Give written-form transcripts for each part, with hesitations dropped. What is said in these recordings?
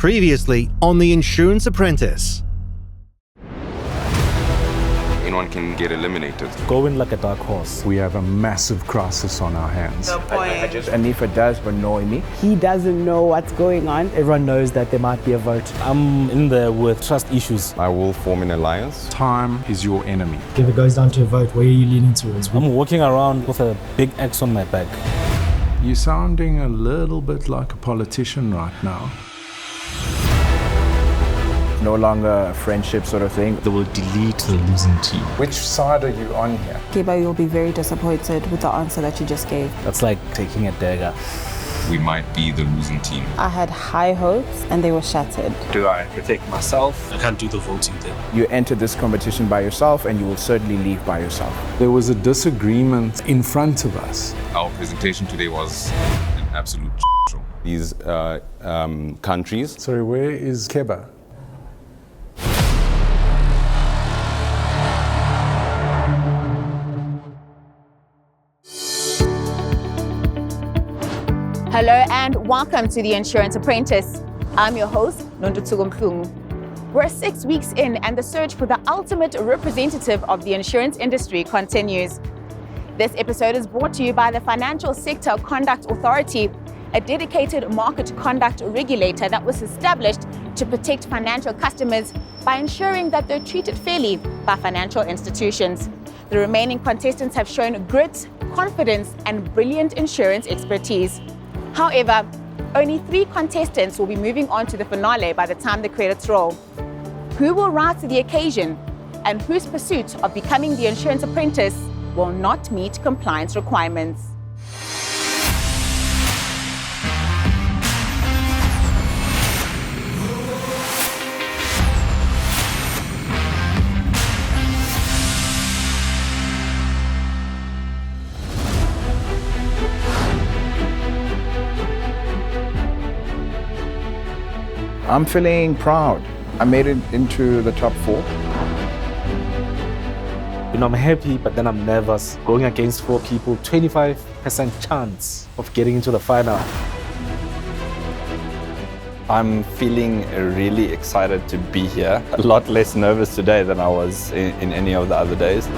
Previously on The Insurance Apprentice. Anyone can get eliminated. Going like a dark horse. We have a massive crisis on our hands. And if it does annoy me, he doesn't know what's going on. Everyone knows that there might be a vote. I'm in there with trust issues. I will form an alliance. Time is your enemy. If it goes down to a vote, where are you leaning towards? I'm walking around with a big X on my back. You're sounding a little bit like a politician right now. no longer a friendship sort of thing. They will delete the losing team. Which side are you on here? Kiba, you'll be very disappointed with the answer that you just gave. That's like taking a dagger. We might be the losing team. I had high hopes and they were shattered. Do I protect myself? I can't do the voting thing. You entered this competition by yourself and you will certainly leave by yourself. There was a disagreement in front of us. Our presentation today was an absolute show. These countries. Sorry, where is Keba? Hello and welcome to The Insurance Apprentice. I'm your host, Nondutsugo Mhlungu. We're 6 weeks in and the search for the ultimate representative of the insurance industry continues. This episode is brought to you by the Financial Sector Conduct Authority, a dedicated market conduct regulator that was established to protect financial customers by ensuring that they're treated fairly by financial institutions. The remaining contestants have shown grit, confidence, and brilliant insurance expertise. However, only 3 contestants will be moving on to the finale by the time the credits roll. Who will rise to the occasion and whose pursuit of becoming the insurance apprentice will not meet compliance requirements? I'm feeling proud. I made it into the top 4. You know, I'm happy, but then I'm nervous. Going against 4 people, 25% chance of getting into the final. I'm feeling really excited to be here. A lot less nervous today than I was in any of the other days.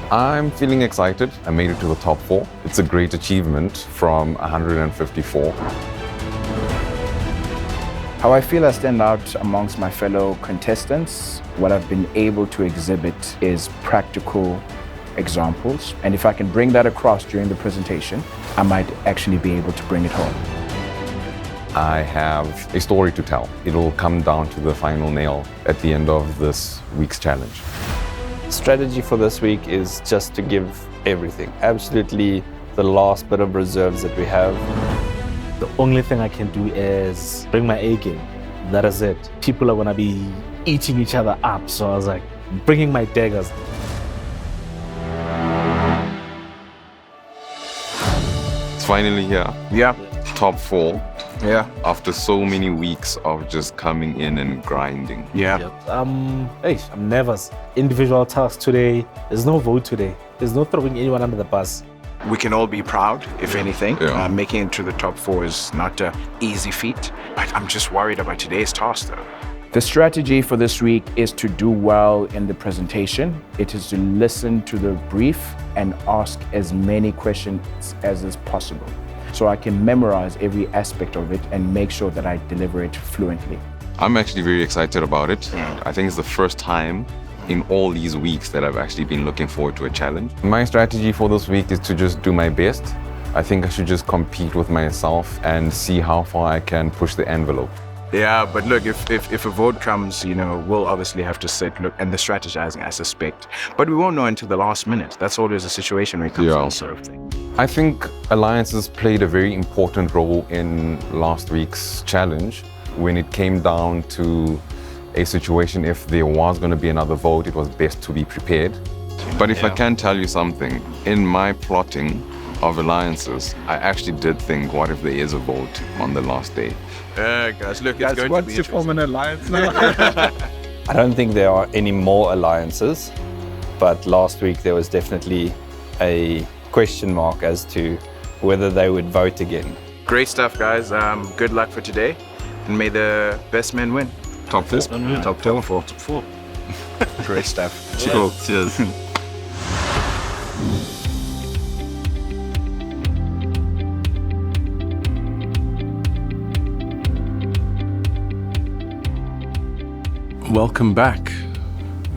I'm feeling excited. I made it to the top 4. It's a great achievement from 154. How I feel I stand out amongst my fellow contestants, what I've been able to exhibit is practical examples. And if I can bring that across during the presentation, I might actually be able to bring it home. I have a story to tell. It'll come down to the final nail at the end of this week's challenge. Strategy for this week is just to give everything, absolutely the last bit of reserves that we have. The only thing I can do is bring my A game. That is it. People are gonna be eating each other up, so I was like, bringing my daggers. It's finally here. Yeah. Top 4. Yeah. After so many weeks of just coming in and grinding. Yeah. Yep. I'm nervous. Individual tasks today. There's no vote today. There's no throwing anyone under the bus. We can all be proud, if anything. Yeah. Making it to the top 4 is not an easy feat, but I'm just worried about today's task though. The strategy for this week is to do well in the presentation. It is to listen to the brief and ask as many questions as is possible, so I can memorize every aspect of it and make sure that I deliver it fluently. I'm actually very excited about it. I think it's the first time in all these weeks that I've actually been looking forward to a challenge. My strategy for this week is to just do my best. I think I should just compete with myself and see how far I can push the envelope. Yeah, but look, if a vote comes, you know, we'll obviously have to sit, look, and the strategizing, I suspect. But we won't know until the last minute. That's always a situation where it comes to this sort of thing. I think alliances played a very important role in last week's challenge. When it came down to a situation, if there was going to be another vote, it was best to be prepared. But if I can tell you something, in my plotting of alliances, I actually did think, what if there is a vote on the last day? Guys, look, it's going to be interesting. Form an alliance now? I don't think there are any more alliances, but last week there was definitely a question mark as to whether they would vote again. Great stuff, guys. Good luck for today, and may the best men win. Top four. Top four. Top 4. Great stuff. Cool. Cheers. Welcome back.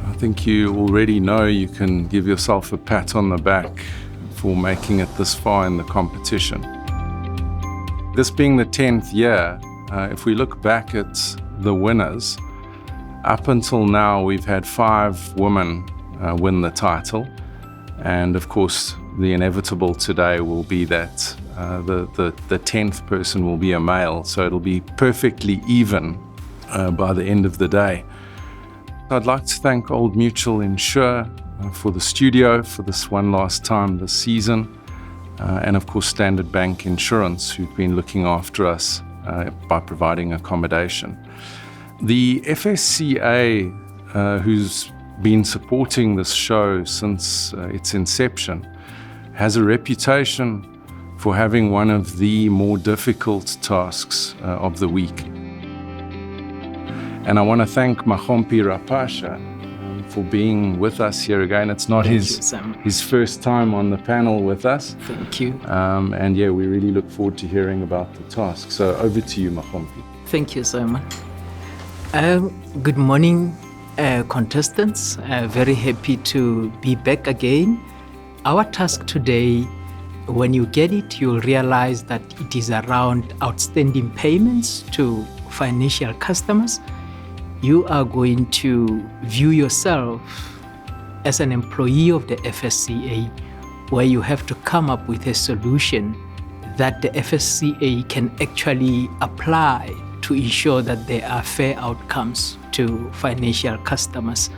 I think you already know you can give yourself a pat on the back for making it this far in the competition. This being the 10th year, if we look back at the winners, up until now we've had 5 women win the title, and of course the inevitable today will be that the 10th person will be a male, so it'll be perfectly even by the end of the day. I'd like to thank Old Mutual Insure for the studio for this one last time this season, and of course Standard Bank Insurance, who've been looking after us by providing accommodation. The FSCA, who's been supporting this show since its inception, has a reputation for having one of the more difficult tasks of the week. And I want to thank Mahompi Rapasha for being with us here again. It's not his first time on the panel with us. Thank you. And yeah, we really look forward to hearing about the task. So over to you, Mahompi. Thank you, Simon. Good morning, contestants. Very happy to be back again. Our task today, when you get it, you'll realize that it is around outstanding payments to financial customers. You are going to view yourself as an employee of the FSCA, where you have to come up with a solution that the FSCA can actually apply to ensure that there are fair outcomes to financial customers.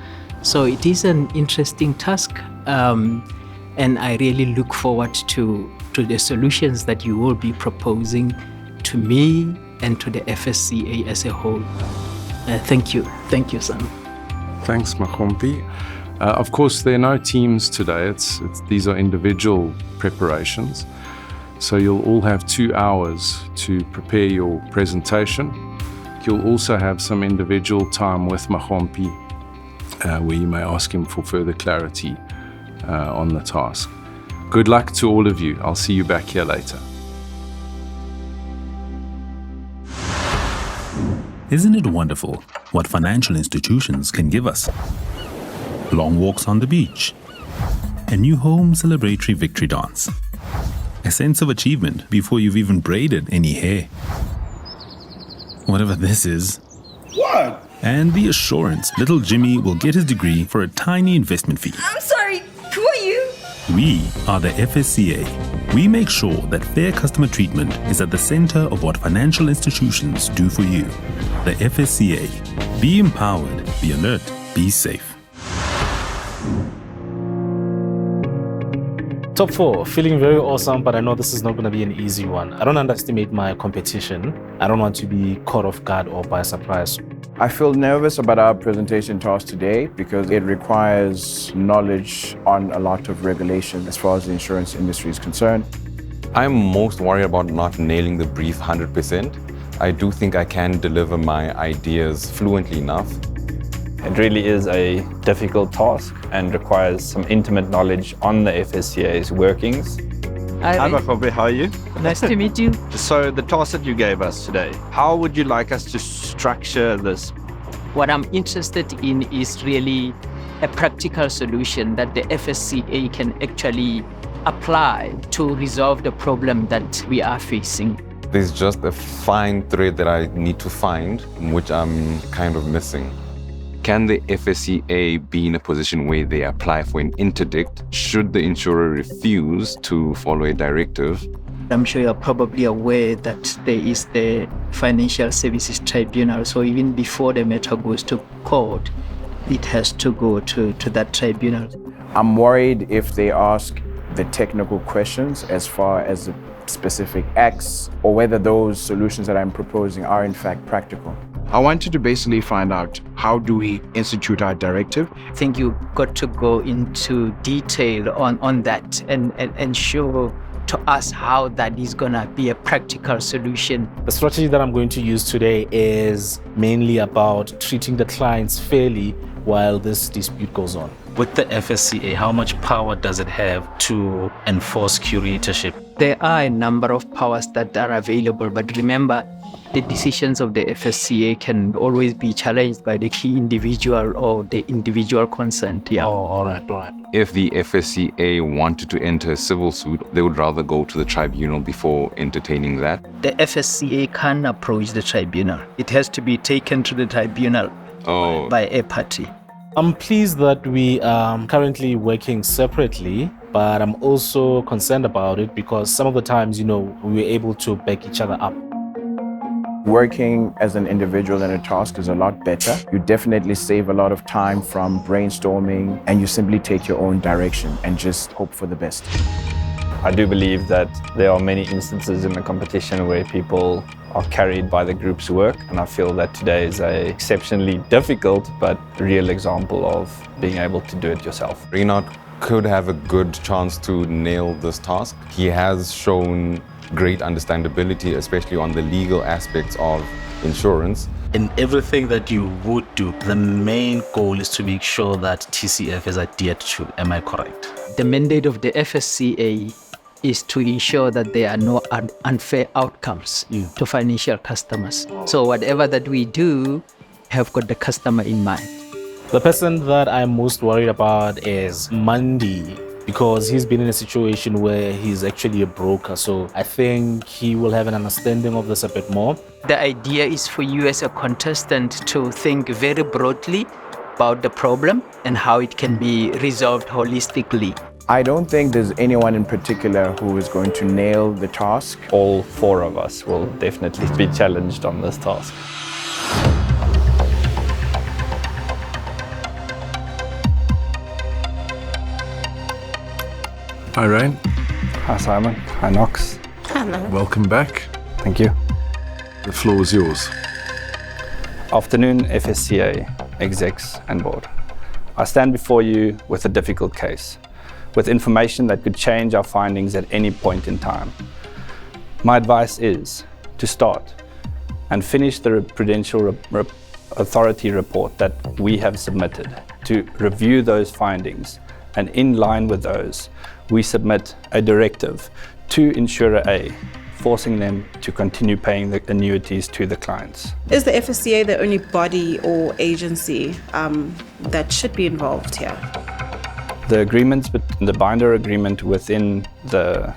So it is an interesting task, and I really look forward to the solutions that you will be proposing to me and to the FSCA as a whole. Thank you. Thank you, Sam. Thanks, Mahompi. Of course, there are no teams today. These are individual preparations. So you'll all have 2 hours to prepare your presentation. You'll also have some individual time with Mahompi where you may ask him for further clarity on the task. Good luck to all of you. I'll see you back here later. Isn't it wonderful what financial institutions can give us? Long walks on the beach, a new home celebratory victory dance, a sense of achievement before you've even braided any hair. Whatever this is. What? And the assurance little Jimmy will get his degree for a tiny investment fee. I'm sorry, who are you? We are the FSCA. We make sure that fair customer treatment is at the center of what financial institutions do for you. The FSCA. Be empowered, be alert, be safe. Top 4, feeling very awesome, but I know this is not going to be an easy one. I don't underestimate my competition. I don't want to be caught off guard or by surprise. I feel nervous about our presentation task today because it requires knowledge on a lot of regulation as far as the insurance industry is concerned. I'm most worried about not nailing the brief 100%. I do think I can deliver my ideas fluently enough. It really is a difficult task and requires some intimate knowledge on the FSCA's workings. Hi, Mahompi, how are you? Nice to meet you. So the task that you gave us today, how would you like us to structure this? What I'm interested in is really a practical solution that the FSCA can actually apply to resolve the problem that we are facing. There's just a fine thread that I need to find, which I'm kind of missing. Can the FSCA be in a position where they apply for an interdict should the insurer refuse to follow a directive? I'm sure you're probably aware that there is the Financial Services Tribunal, so even before the matter goes to court, it has to go to that tribunal. I'm worried if they ask the technical questions as far as the specific acts or whether those solutions that I'm proposing are in fact practical. I wanted to basically find out, how do we institute our directive? I think you got to go into detail on that and ensure to us how that is going to be a practical solution. The strategy that I'm going to use today is mainly about treating the clients fairly while this dispute goes on. With the FSCA, how much power does it have to enforce curatorship? There are a number of powers that are available, but remember, the decisions of the FSCA can always be challenged by the key individual or the individual concerned. Yeah. Oh, all right. If the FSCA wanted to enter a civil suit, they would rather go to the tribunal before entertaining that. The FSCA can't approach the tribunal. It has to be taken to the tribunal by a party. I'm pleased that we are currently working separately, but I'm also concerned about it because some of the times, we were able to back each other up. Working as an individual in a task is a lot better. You definitely save a lot of time from brainstorming, and you simply take your own direction and just hope for the best. I do believe that there are many instances in the competition where people are carried by the group's work, and I feel that today is an exceptionally difficult but real example of being able to do it yourself. Reynard could have a good chance to nail this task. He has shown great understandability, especially on the legal aspects of insurance. In everything that you would do, the main goal is to make sure that TCF is adhered to. Am I correct? The mandate of the FSCA is to ensure that there are no unfair outcomes to financial customers. So whatever that we do, have got the customer in mind. The person that I'm most worried about is Mandy, because he's been in a situation where he's actually a broker. So I think he will have an understanding of this a bit more. The idea is for you as a contestant to think very broadly about the problem and how it can be resolved holistically. I don't think there's anyone in particular who is going to nail the task. All four of us will definitely be challenged on this task. Hi, Rain. Hi, Simon. Hi, Knox. Hello. Welcome back. Thank you. The floor is yours. Afternoon, FSCA, execs and board. I stand before you with a difficult case, with information that could change our findings at any point in time. My advice is to start and finish the Prudential Authority report that we have submitted, to review those findings, and in line with those, we submit a directive to Insurer A, forcing them to continue paying the annuities to the clients. Is the FSCA the only body or agency that should be involved here? The agreements, the binder agreement within the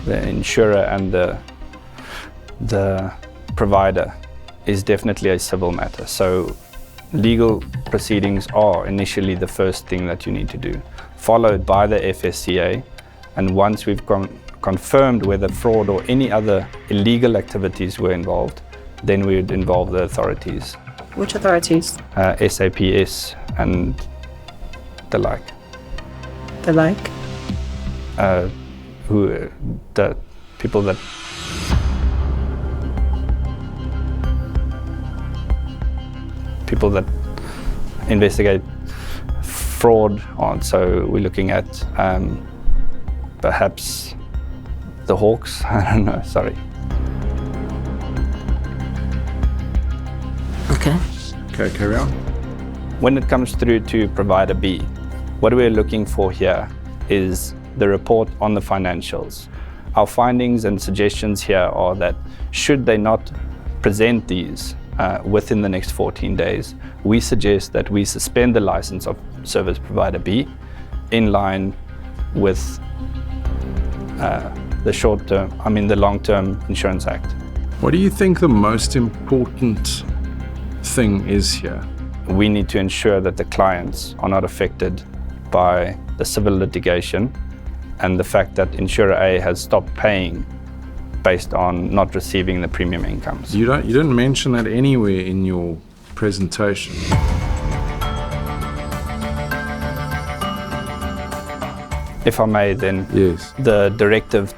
insurer and the provider is definitely a civil matter. So legal proceedings are initially the first thing that you need to do, followed by the FSCA, and once we've confirmed whether fraud or any other illegal activities were involved, then we would involve the authorities. Which authorities? SAPS and the like. The like? The people that investigate fraud on. So we're looking at perhaps the Hawks. I don't know. Sorry. Okay. Okay, carry on. When it comes through to provider B, what we're looking for here is the report on the financials. Our findings and suggestions here are that should they not present these within the next 14 days, we suggest that we suspend the license of service provider B in line with the Long-Term Insurance Act. What do you think the most important thing is here? We need to ensure that the clients are not affected by the civil litigation and the fact that Insurer A has stopped paying based on not receiving the premium incomes. You didn't mention that anywhere in your presentation. If I may, then, yes. The directive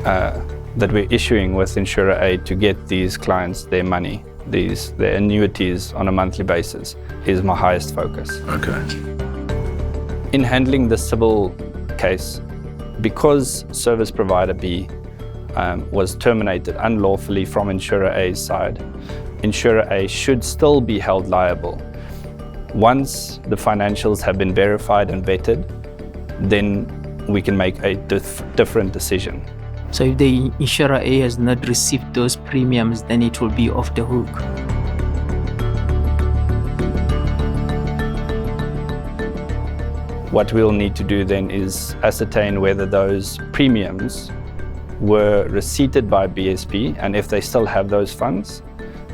that we're issuing with Insurer A to get these clients their money, their annuities on a monthly basis, is my highest focus. Okay. In handling the civil case, Because service provider B was terminated unlawfully from insurer A's side, insurer A should still be held liable. Once the financials have been verified and vetted, then we can make a different decision. So if the insurer A has not received those premiums, then it will be off the hook. What we'll need to do then is ascertain whether those premiums were receipted by BSP and if they still have those funds.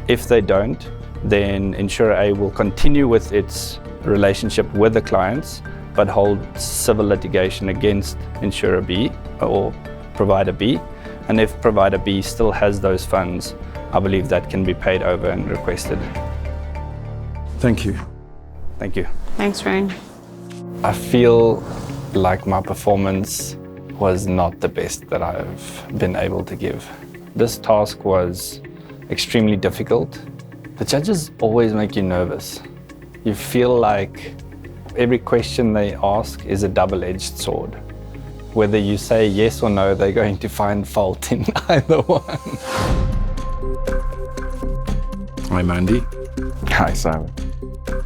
If they don't, then insurer A will continue with its relationship with the clients but hold civil litigation against insurer B or provider B. And if provider B still has those funds, I believe that can be paid over and requested. Thank you. Thank you. Thanks, Ryan. I feel like my performance was not the best that I've been able to give. This task was extremely difficult. The judges always make you nervous. You feel like every question they ask is a double-edged sword. Whether you say yes or no, they're going to find fault in either one. Hi, Mandy. Hi, Simon.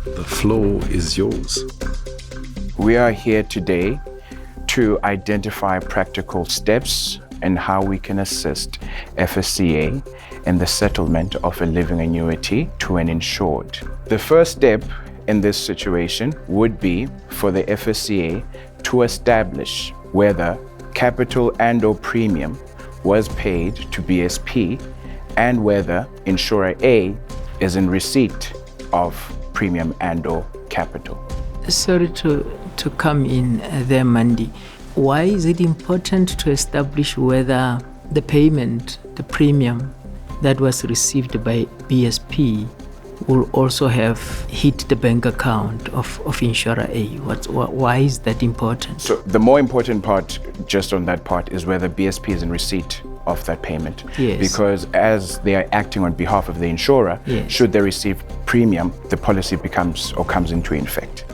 The floor is yours. We are here today to identify practical steps and how we can assist FSCA in the settlement of a living annuity to an insured. The first step in this situation would be for the FSCA to establish whether capital and/or premium was paid to BSP and whether insurer A is in receipt of premium and/or capital. Sorry to come in there, Mandy. Why is it important to establish whether the payment, the premium that was received by BSP will also have hit the bank account of insurer A? Why is that important? So the more important part, just on that part, is whether BSP is in receipt of that payment. Yes. Because as they are acting on behalf of the insurer, yes, should they receive premium, the policy becomes or comes into effect.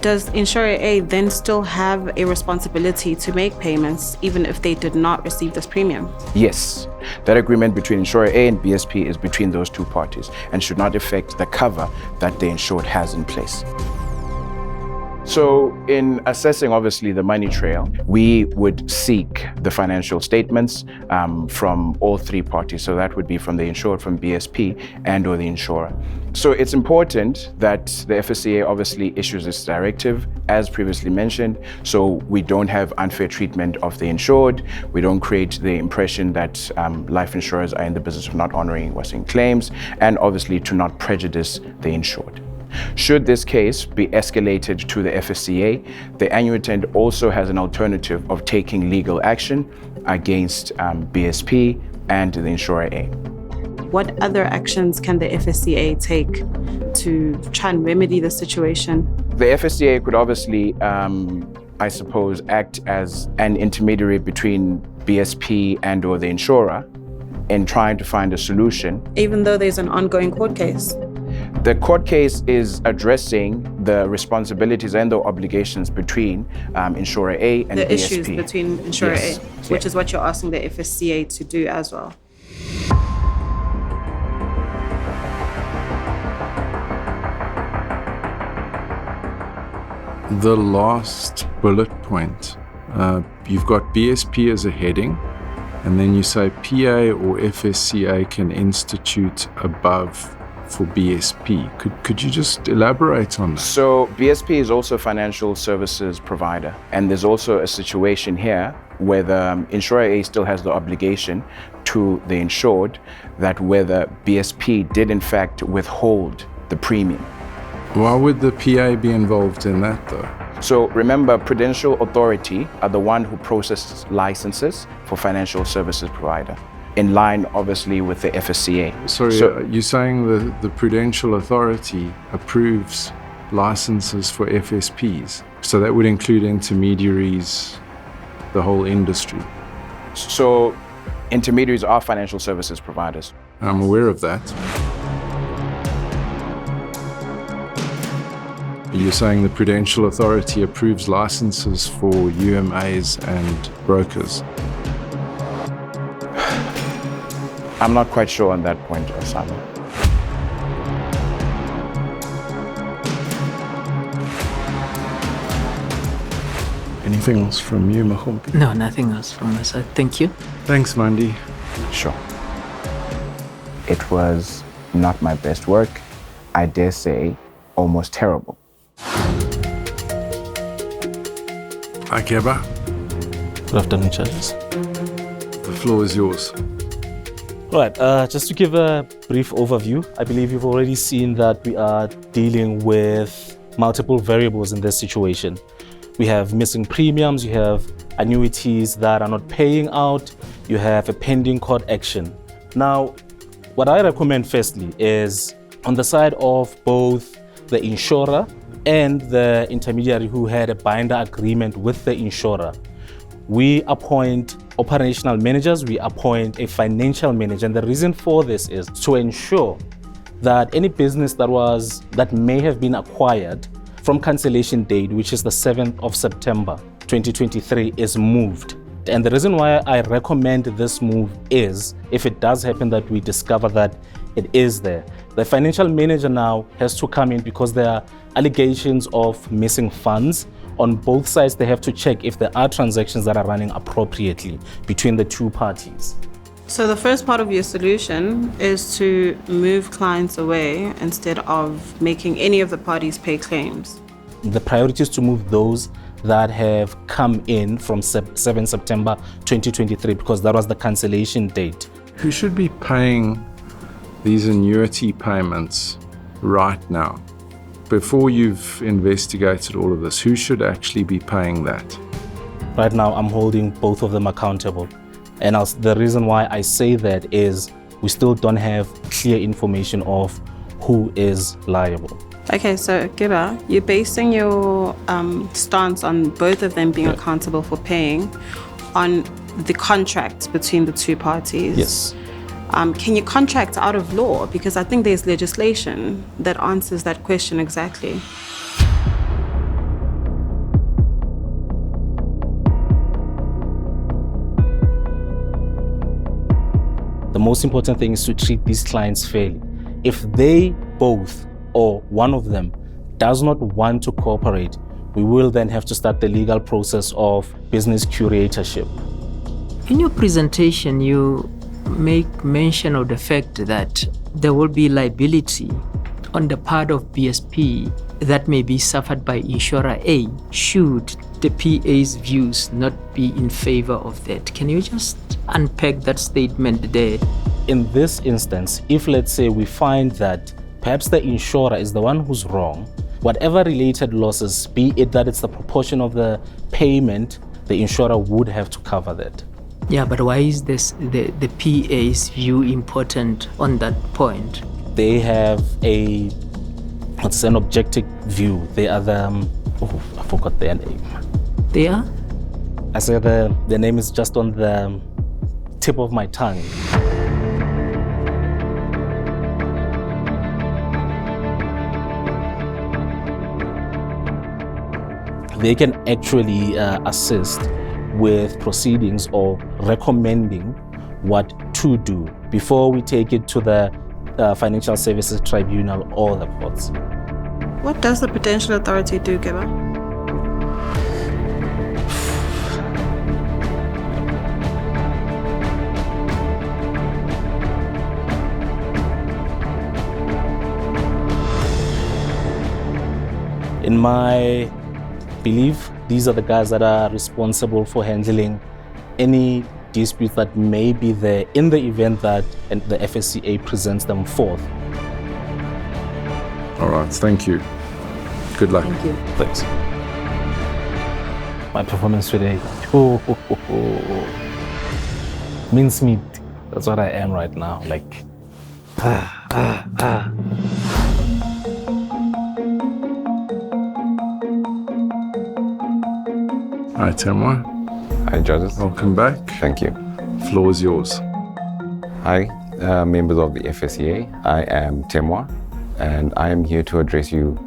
Does insurer A then still have a responsibility to make payments even if they did not receive this premium? Yes, that agreement between insurer A and BSP is between those two parties and should not affect the cover that the insured has in place. So in assessing, obviously, the money trail, we would seek the financial statements from all three parties. So that would be from the insured, from BSP, and or the insurer. So it's important that the FSCA obviously issues this directive, as previously mentioned, so we don't have unfair treatment of the insured. We don't create the impression that life insurers are in the business of not honoring what's in claims, and obviously to not prejudice the insured. Should this case be escalated to the FSCA, the annuitant also has an alternative of taking legal action against BSP and the insurer A. What other actions can the FSCA take to try and remedy the situation? The FSCA could obviously, I suppose, act as an intermediary between BSP and or the insurer in trying to find a solution. Even though there's an ongoing court case? The court case is addressing the responsibilities and the obligations between insurer A and the BSP. Issues between insurer Yes. A, which is what you're asking the FSCA to do as well. The last bullet point, you've got BSP as a heading, and then you say PA or FSCA can institute above for BSP. Could you just elaborate on that? So BSP is also a financial services provider, and there's also a situation here where the insurer A still has the obligation to the insured that whether BSP did in fact withhold the premium. Why would the PA be involved in that though? So remember, Prudential Authority are the one who processes licenses for financial services provider, in line obviously with the FSCA. Sorry, you're saying the Prudential Authority approves licenses for FSPs, so that would include intermediaries, the whole industry. So intermediaries are financial services providers. I'm aware of that. You're saying the Prudential Authority approves licenses for UMAs and brokers. I'm not quite sure on that point, Osama. Anything else from you, Mahombi? No, nothing else from my side. Thank you. Thanks, Mandy. Sure. It was not my best work. I dare say, almost terrible. Hi, Keba. Good afternoon, judges. The floor is yours. Right, just to give a brief overview, I believe you've already seen that we are dealing with multiple variables in this situation. We have missing premiums, you have annuities that are not paying out, you have a pending court action. Now, what I recommend firstly is on the side of both the insurer and the intermediary who had a binder agreement with the insurer, we appoint operational managers, we appoint a financial manager. And the reason for this is to ensure that any business that may have been acquired from cancellation date, which is the 7th of September 2023, is moved. And the reason why I recommend this move is if it does happen that we discover that it is there, the financial manager now has to come in because there are allegations of missing funds. On both sides, they have to check if there are transactions that are running appropriately between the two parties. So the first part of your solution is to move clients away instead of making any of the parties pay claims. The priority is to move those that have come in from 7 September 2023 because that was the cancellation date. Who should be paying these annuity payments right now? Before you've investigated all of this, who should actually be paying that? Right now, I'm holding both of them accountable. And the reason why I say that is we still don't have clear information of who is liable. Okay, so Giba, you're basing your stance on both of them being accountable for paying on the contract between the two parties. Yes. Can you contract out of law? Because I think there's legislation that answers that question exactly. The most important thing is to treat these clients fairly. If they both or one of them does not want to cooperate, we will then have to start the legal process of business curatorship. In your presentation, you make mention of the fact that there will be liability on the part of BSP that may be suffered by insurer A should the PA's views not be in favor of that. Can you just unpack that statement there? In this instance, if let's say we find that perhaps the insurer is the one who's wrong, whatever related losses, be it that it's the proportion of the payment, the insurer would have to cover that. Yeah, but why is the PA's view important on that point? They have an objective view. They are I forgot their name. They are? I said their name is just on the tip of my tongue. They can actually assist with proceedings or recommending what to do before we take it to the Financial Services Tribunal or the courts. What does the Prudential Authority do, Giba? In my belief, these are the guys that are responsible for handling any dispute that may be there in the event that the FSCA presents them forth. All right, thank you. Good luck. Thank you. Thanks. My performance today, mincemeat. That's what I am right now. Like, Hi, Temwa. Hi, judges. Welcome back. Thank you. Floor is yours. Hi, members of the FSCA. I am Temwa, and I am here to address you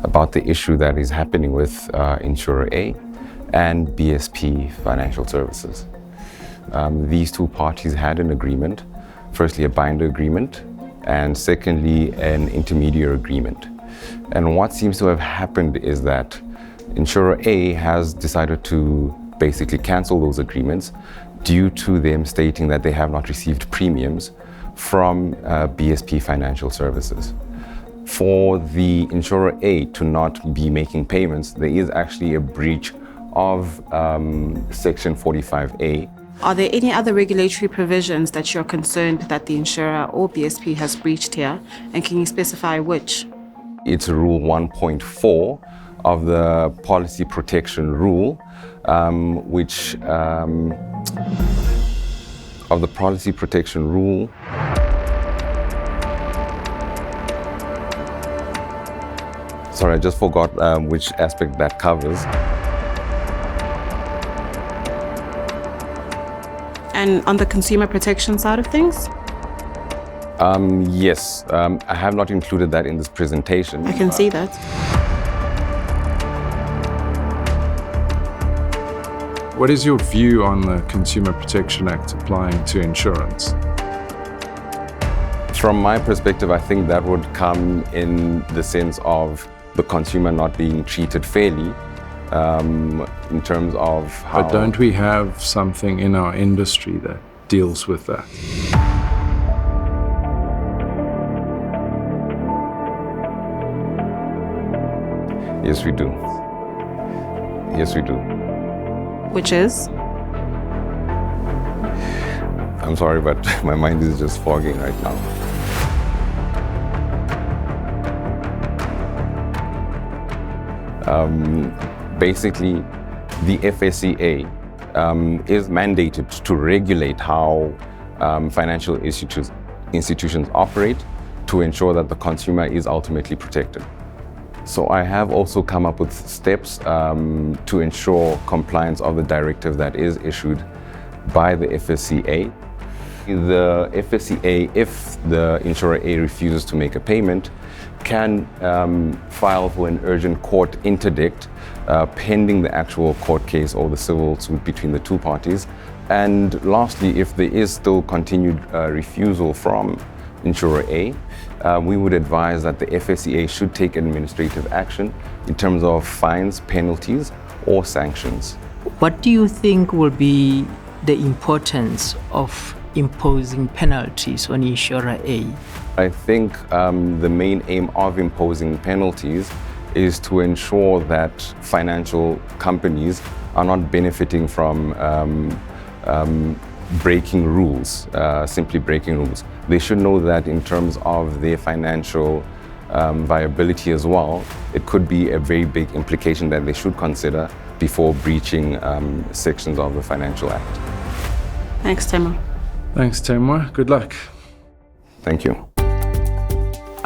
about the issue that is happening with Insurer A and BSP Financial Services. These two parties had an agreement, firstly a binder agreement, and secondly an intermediary agreement. And what seems to have happened is that Insurer A has decided to basically cancel those agreements due to them stating that they have not received premiums from BSP Financial Services. For the Insurer A to not be making payments, there is actually a breach of Section 45A. Are there any other regulatory provisions that you're concerned that the insurer or BSP has breached here? And can you specify which? It's Rule 1.4 of the Policy Protection Rule, of the Policy Protection Rule. Sorry, I just forgot which aspect that covers. And on the consumer protection side of things? Yes, I have not included that in this presentation. I can see that. What is your view on the Consumer Protection Act applying to insurance? From my perspective, I think that would come in the sense of the consumer not being treated fairly in terms of how... But don't we have something in our industry that deals with that? Yes, we do. Yes, we do. Which is? I'm sorry, but my mind is just fogging right now. Basically, the FSCA is mandated to regulate how financial institutions operate to ensure that the consumer is ultimately protected. So I have also come up with steps to ensure compliance of the directive that is issued by the FSCA. The FSCA, if the Insurer A refuses to make a payment, can file for an urgent court interdict pending the actual court case or the civil suit between the two parties. And lastly, if there is still continued refusal from Insurer A, we would advise that the FSCA should take administrative action in terms of fines, penalties, or sanctions. What do you think will be the importance of imposing penalties on Insurer A? I think the main aim of imposing penalties is to ensure that financial companies are not benefiting from breaking rules, simply breaking rules. They should know that in terms of their financial viability as well, it could be a very big implication that they should consider before breaching sections of the Financial Act. Thanks, Temwa. Thanks, Temwa. Good luck. Thank you.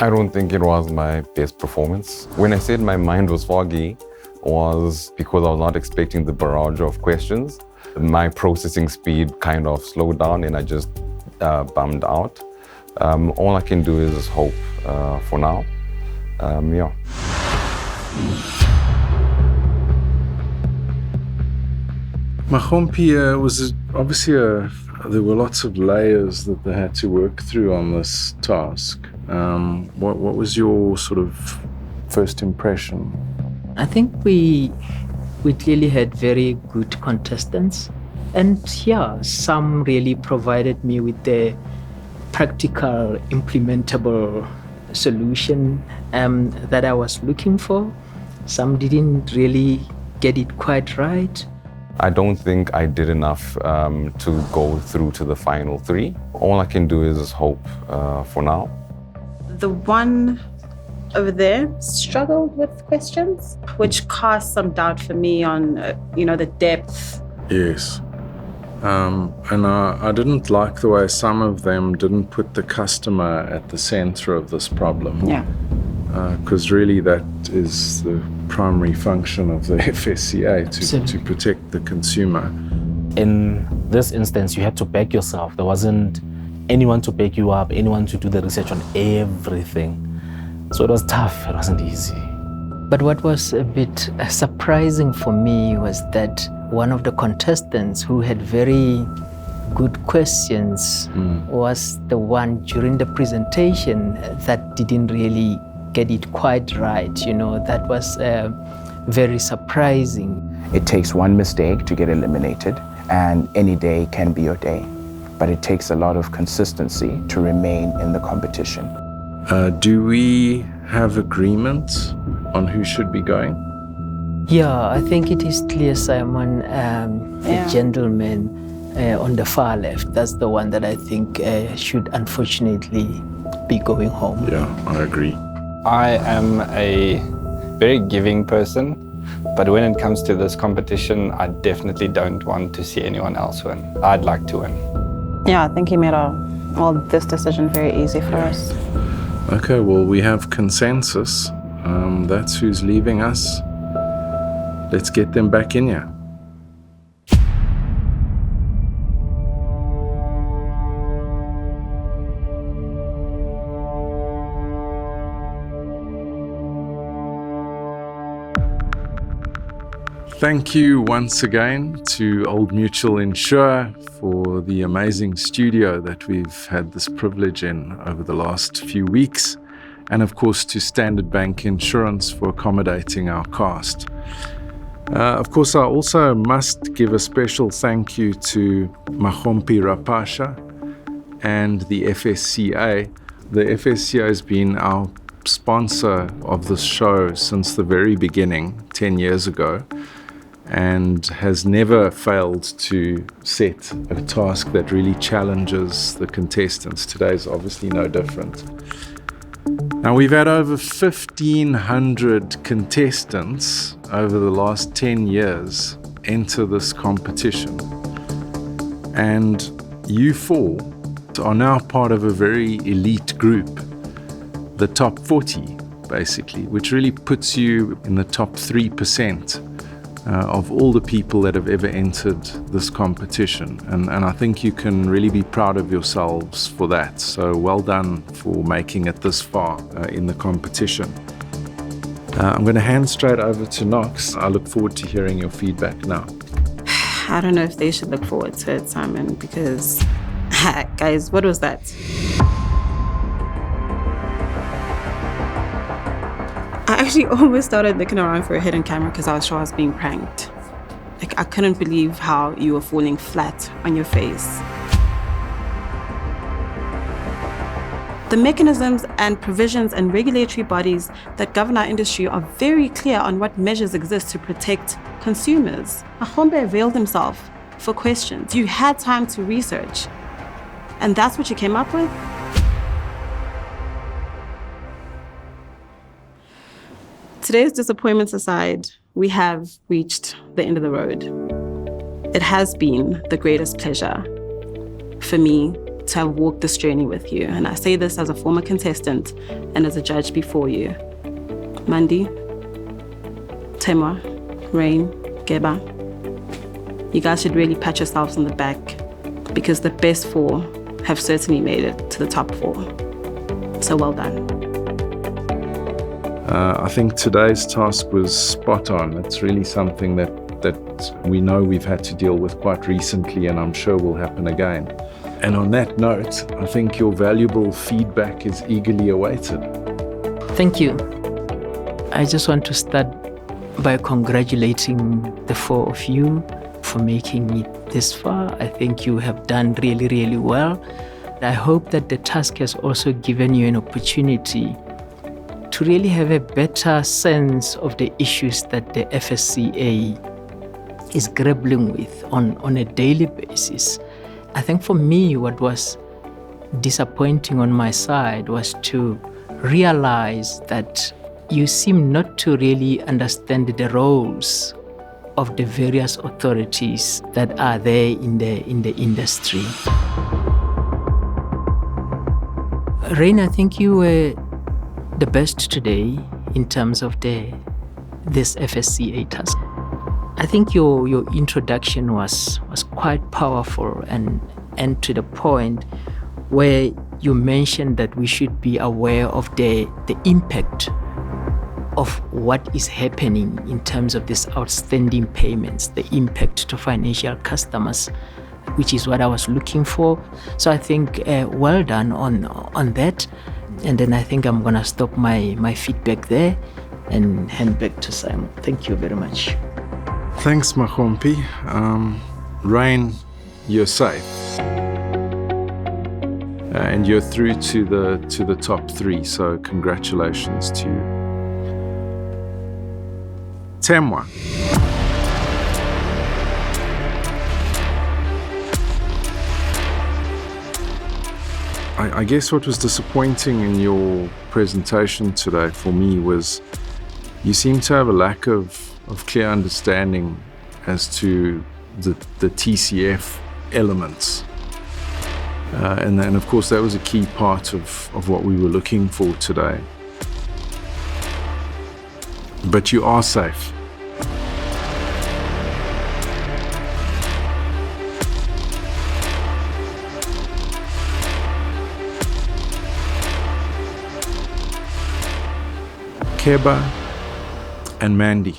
I don't think it was my best performance. When I said my mind was foggy, was because I was not expecting the barrage of questions. My processing speed kind of slowed down and I just bummed out. All I can do is hope for now. Yeah. Mahompi was obviously there were lots of layers that they had to work through on this task. What was your sort of first impression? I think we clearly had very good contestants, and yeah, some really provided me with the practical, implementable solution that I was looking for. Some didn't really get it quite right. I don't think I did enough to go through to the final three. All I can do is hope for now. The one over there struggled with questions, which cast some doubt for me on, the depth. Yes. And I didn't like the way some of them didn't put the customer at the center of this problem. Yeah. Because really that is the primary function of the FSCA, to protect the consumer. In this instance, you had to back yourself. There wasn't anyone to back you up, anyone to do the research on everything. So it was tough, it wasn't easy. But what was a bit surprising for me was that one of the contestants who had very good questions was the one during the presentation that didn't really get it quite right. That was very surprising. It takes one mistake to get eliminated, and any day can be your day. But it takes a lot of consistency to remain in the competition. Do we have agreement on who should be going? Yeah, I think it is clear, Simon. The gentleman on the far left, that's the one that I think should unfortunately be going home. Yeah, I agree. I am a very giving person, but when it comes to this competition, I definitely don't want to see anyone else win. I'd like to win. Yeah, I think he made this decision very easy for us. Okay, well, we have consensus. That's who's leaving us. Let's get them back in here. Thank you once again to Old Mutual Insure for the amazing studio that we've had this privilege in over the last few weeks. And of course to Standard Bank Insurance for accommodating our cast. Of course, I also must give a special thank you to Mahompi Rapasha and the FSCA. The FSCA has been our sponsor of this show since the very beginning, 10 years ago, and has never failed to set a task that really challenges the contestants. Today is obviously no different. Now, we've had over 1,500 contestants over the last 10 years enter this competition. And you four are now part of a very elite group, the top 40, basically, which really puts you in the top 3% of all the people that have ever entered this competition. And I think you can really be proud of yourselves for that. So well done for making it this far in the competition. I'm going to hand straight over to Knox. I look forward to hearing your feedback now. I don't know if they should look forward to it, Simon, because, guys, what was that? I actually almost started looking around for a hidden camera because I was sure I was being pranked. I couldn't believe how you were falling flat on your face. The mechanisms and provisions and regulatory bodies that govern our industry are very clear on what measures exist to protect consumers. Mahombe availed himself for questions. You had time to research. And that's what you came up with? Today's disappointments aside, we have reached the end of the road. It has been the greatest pleasure for me to have walked this journey with you. And I say this as a former contestant and as a judge before you. Mandi, Temwa, Rain, Geba, you guys should really pat yourselves on the back because the best four have certainly made it to the top four. So well done. I think today's task was spot on. It's really something that we know we've had to deal with quite recently, and I'm sure will happen again. And on that note, I think your valuable feedback is eagerly awaited. Thank you. I just want to start by congratulating the four of you for making it this far. I think you have done really, really well. I hope that the task has also given you an opportunity to really have a better sense of the issues that the FSCA is grappling with on a daily basis. I think for me, what was disappointing on my side was to realize that you seem not to really understand the roles of the various authorities that are there in the industry. Rain, I think you were the best today in terms of this FSCA task. I think your introduction was quite powerful and to the point where you mentioned that we should be aware of the impact of what is happening in terms of these outstanding payments, the impact to financial customers, which is what I was looking for. So I think well done on that. And then I think I'm going to stop my feedback there and hand back to Simon. Thank you very much. Thanks, Mahompi. Rain, you're safe. And you're through to the top 3, so congratulations to you. Temwa. I guess what was disappointing in your presentation today for me was you seem to have a lack of clear understanding as to the TCF elements. And of course, that was a key part of what we were looking for today. But you are safe. Keba and Mandy.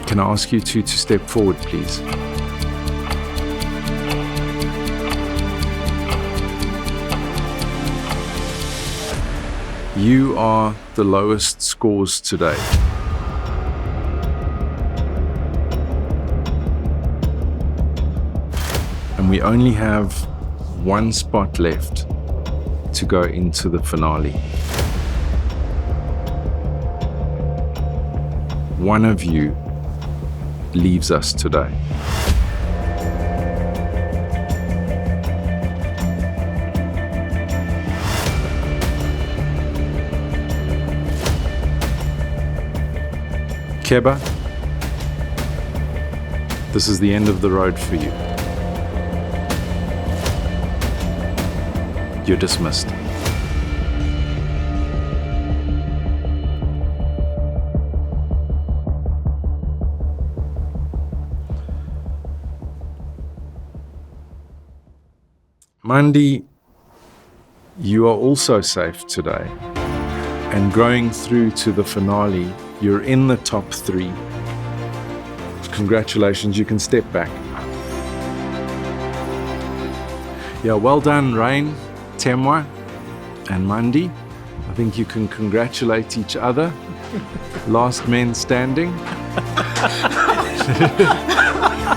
Can I ask you to step forward, please? You are the lowest scores today. And we only have one spot left to go into the finale. One of you leaves us today. Keba, this is the end of the road for you. You're dismissed. Mandy, you are also safe today. And going through to the finale, you're in the top 3. Congratulations, you can step back. Yeah, well done, Rain, Temwa, and Mandy. I think you can congratulate each other. Last men standing.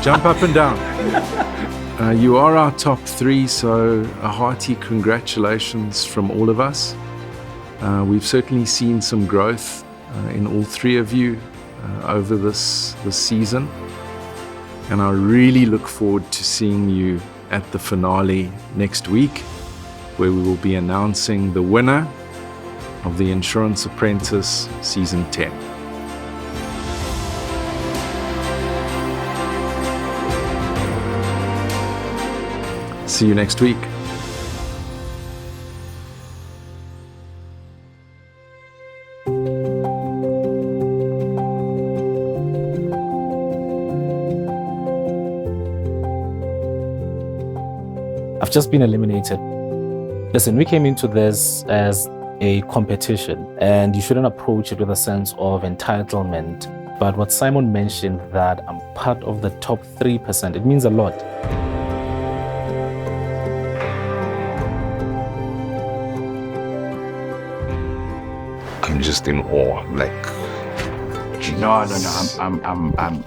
Jump up and down. You are our top 3, so a hearty congratulations from all of us. We've certainly seen some growth in all 3 of you over this season. And I really look forward to seeing you at the finale next week, where we will be announcing the winner of the Insurance Apprentice Season 10. See you next week. I've just been eliminated. Listen, we came into this as a competition, and you shouldn't approach it with a sense of entitlement. But what Simon mentioned, that I'm part of the top 3%, it means a lot. I'm just in awe, like. No.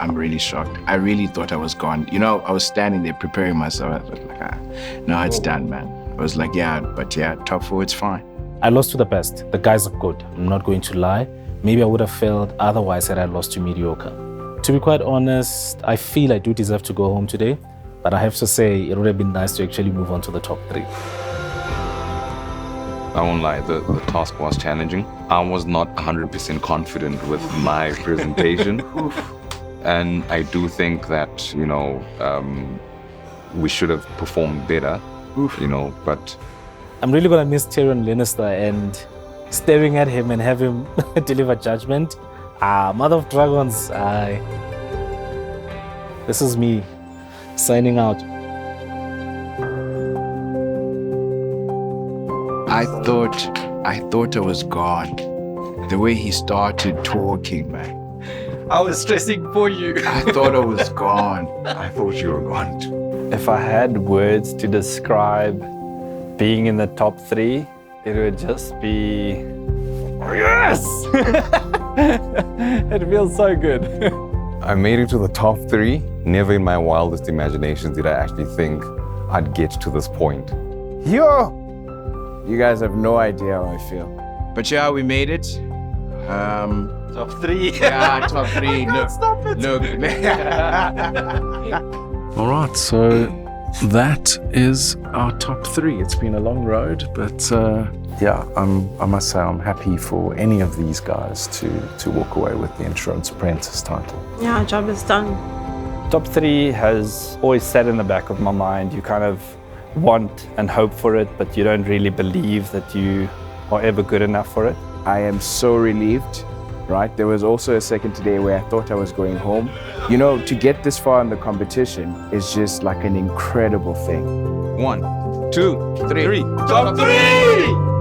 I'm really shocked. I really thought I was gone. You know, I was standing there preparing myself. I was like, no, it's done, man. I was like, top 4, it's fine. I lost to the best. The guys are good. I'm not going to lie. Maybe I would have failed otherwise had I lost to mediocre. To be quite honest, I feel I do deserve to go home today, but I have to say it would have been nice to actually move on to the top 3. I won't lie, the task was challenging. I was not 100% confident with my presentation. And I do think that, we should have performed better, but... I'm really going to miss Tyrion Lannister and staring at him and have him deliver judgment. Mother of Dragons, this is me signing out. I thought I was gone. The way he started talking, man. I was stressing for you. I thought I was gone. I thought you were gone too. If I had words to describe being in the top 3, it would just be, yes! It feels so good. I made it to the top 3. Never in my wildest imaginations did I actually think I'd get to this point. Yo! You guys have no idea how I feel. But yeah, we made it. Top 3. Yeah, top 3. Look, look. All right, so that is our top 3. It's been a long road, but yeah, I must say I'm happy for any of these guys to walk away with the Insurance Apprentice title. Yeah, our job is done. Top 3 has always sat in the back of my mind. You kind of want and hope for it, but you don't really believe that you are ever good enough for it. I am so relieved, right? There was also a second today where I thought I was going home. You know, to get this far in the competition is just like an incredible thing. 1, 2, 3. Top 3!